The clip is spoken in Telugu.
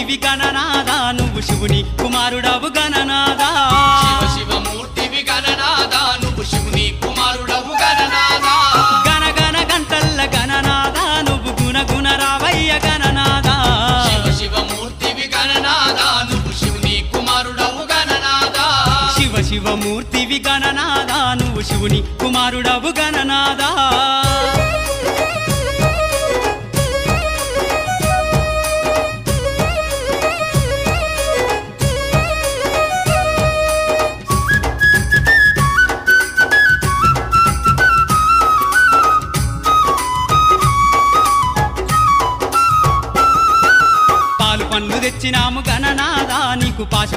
శివమూర్తివి గణనాదా నువ్వు శివుని కుమారుడవు గణనాదా శివమూర్తివి గణనాదా నువ్వు శివుని కుమారుడవు గణనాదా గణ గణ గంటల్ల గణనాదా నువ్వు గుణ గుణ రావయ్య గణనాదా శివమూర్తివి గణనాదా నువ్వు శివుని కుమారుడవు గణనాదా శివమూర్తివి గణనాదా నువ్వు శివుని కుమారుడవు గణనాదా